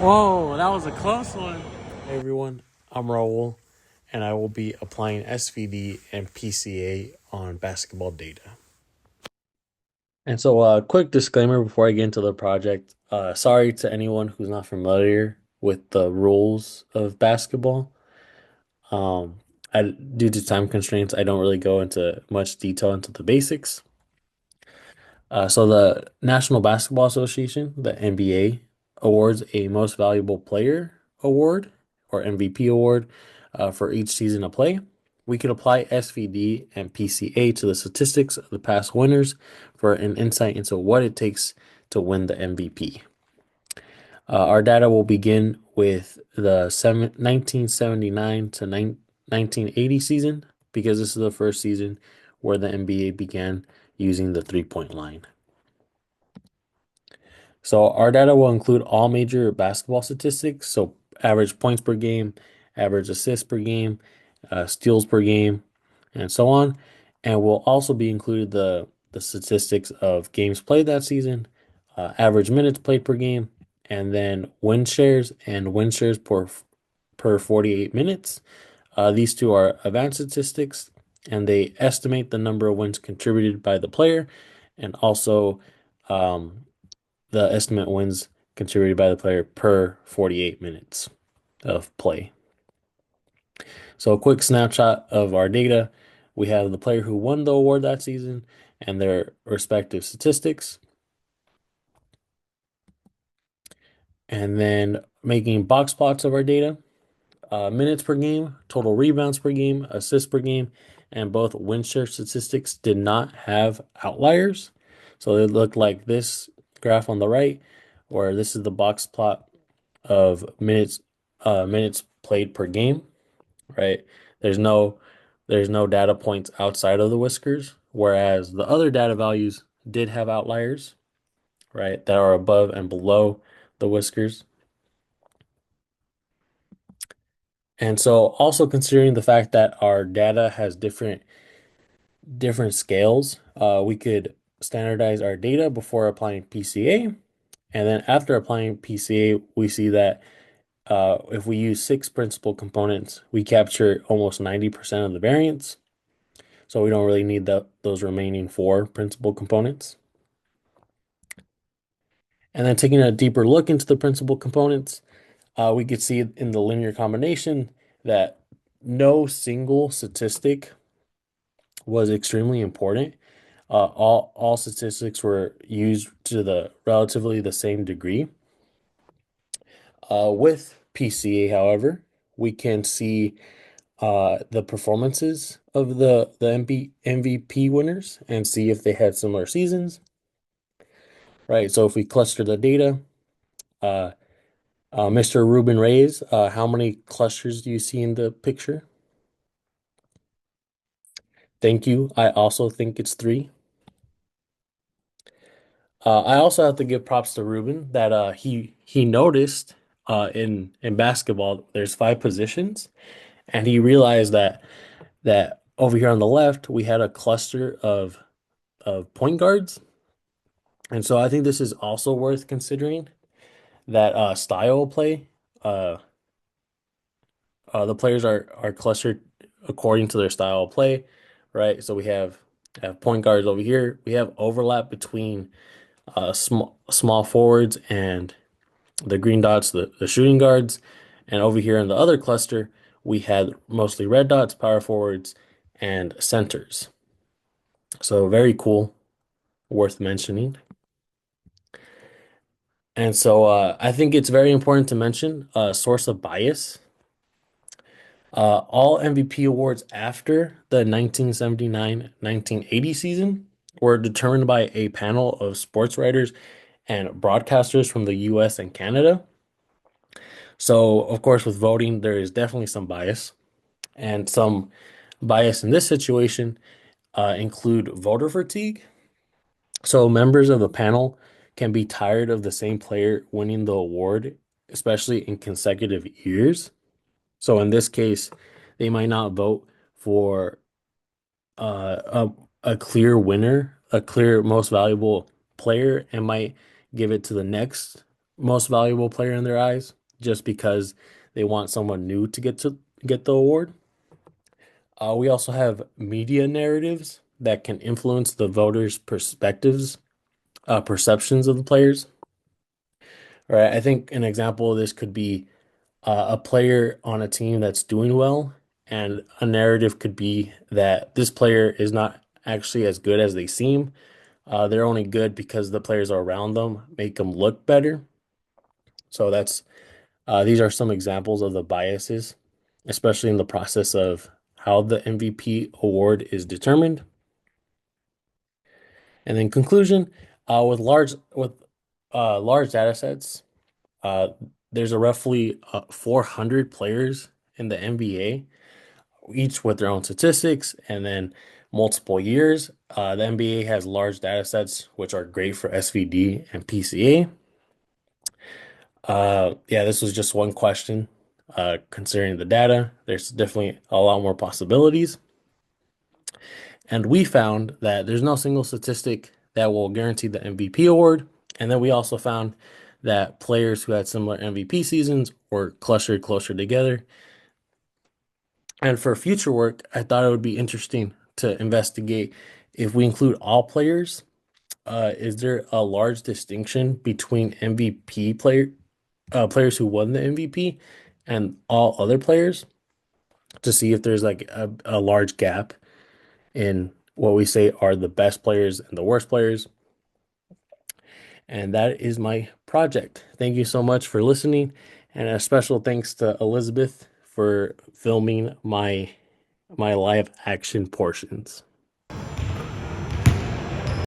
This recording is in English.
Whoa, that was a close one. Hey everyone, I'm Raul, and I will be applying SVD and PCA on basketball data. And so, quick disclaimer before I get into the project. Sorry to anyone who's not familiar with the rules of basketball. Um, due to time constraints, I don't really go into much detail into the basics. So the National Basketball Association, the NBA, awards a Most Valuable Player award or MVP award for each season of play. We could apply SVD and PCA to the statistics of the past winners for an insight into what it takes to win the MVP. Our data will begin with the 1979 to 1980 season because this is the first season where the NBA began using the three-point line. So our data will include all major basketball statistics, so average points per game, average assists per game, steals per game, and so on. And we'll also be included the statistics of games played that season, average minutes played per game, and then win shares per 48 minutes. These two are advanced statistics, and they estimate the number of wins contributed by the player, and also um, the estimate wins contributed by the player per 48 minutes of play. So a quick snapshot of our data. We have the player who won the award that season and their respective statistics. And then making box plots of our data. Minutes per game, total rebounds per game, assists per game, and both win share statistics did not have outliers. So they look like this graph on the right, where this is the box plot of minutes played per game, right? There's no there's no data points outside of the whiskers, whereas the other data values did have outliers, right? That are above and below the whiskers. And so also considering the fact that our data has different scales, we could standardize our data before applying PCA. And then after applying PCA, we see that if we use 6 principal components, we capture almost 90% of the variance. So we don't really need those remaining 4 principal components. And then taking a deeper look into the principal components, we could see in the linear combination that no single statistic was extremely important. All statistics were used to the relatively the same degree. With PCA, however, we can see the performances of the MVP winners and see if they had similar seasons. Right. So if we cluster the data, uh, Mr. Ruben Reyes, how many clusters do you see in the picture? Thank you. I also think it's 3. I also have to give props to Ruben that he noticed in basketball there's 5 positions, and he realized that over here on the left we had a cluster of point guards, and so I think this is also worth considering that style of play. Uh, the players are clustered according to their style of play, right? So we have point guards over here. We have overlap between small forwards and the green dots, the shooting guards. And over here in the other cluster, we had mostly red dots, power forwards, and centers. So very cool, worth mentioning. And so I think it's very important to mention a source of bias. All MVP awards after the 1979-1980 season were determined by a panel of sports writers and broadcasters from the US and Canada. So, of course, with voting, there is definitely some bias. And some bias in this situation include voter fatigue. So, members of the panel can be tired of the same player winning the award, especially in consecutive years. So, in this case, they might not vote for a clear winner, a clear most valuable player, and might give it to the next most valuable player in their eyes just because they want someone new to get the award. We also have media narratives that can influence the voters' perceptions of the players. All right, I think an example of this could be a player on a team that's doing well, and a narrative could be that this player is not actually as good as they seem. They're only good because the players around them make them look better. So these are some examples of the biases, especially in the process of how the MVP award is determined. And then conclusion, with large data sets, uh, there's a roughly 400 players in the NBA, each with their own statistics, and then multiple years. The NBA has large data sets, which are great for SVD and PCA. Yeah, this was just one question. Considering the data, there's definitely a lot more possibilities. And we found that there's no single statistic that will guarantee the MVP award. And then we also found that players who had similar MVP seasons were clustered closer together. And for future work, I thought it would be interesting to investigate if we include all players. Is there a large distinction between players who won the MVP and all other players to see if there's like a large gap in what we say are the best players and the worst players? And that is my project. Thank you so much for listening, and a special thanks to Elizabeth for filming my live action portions.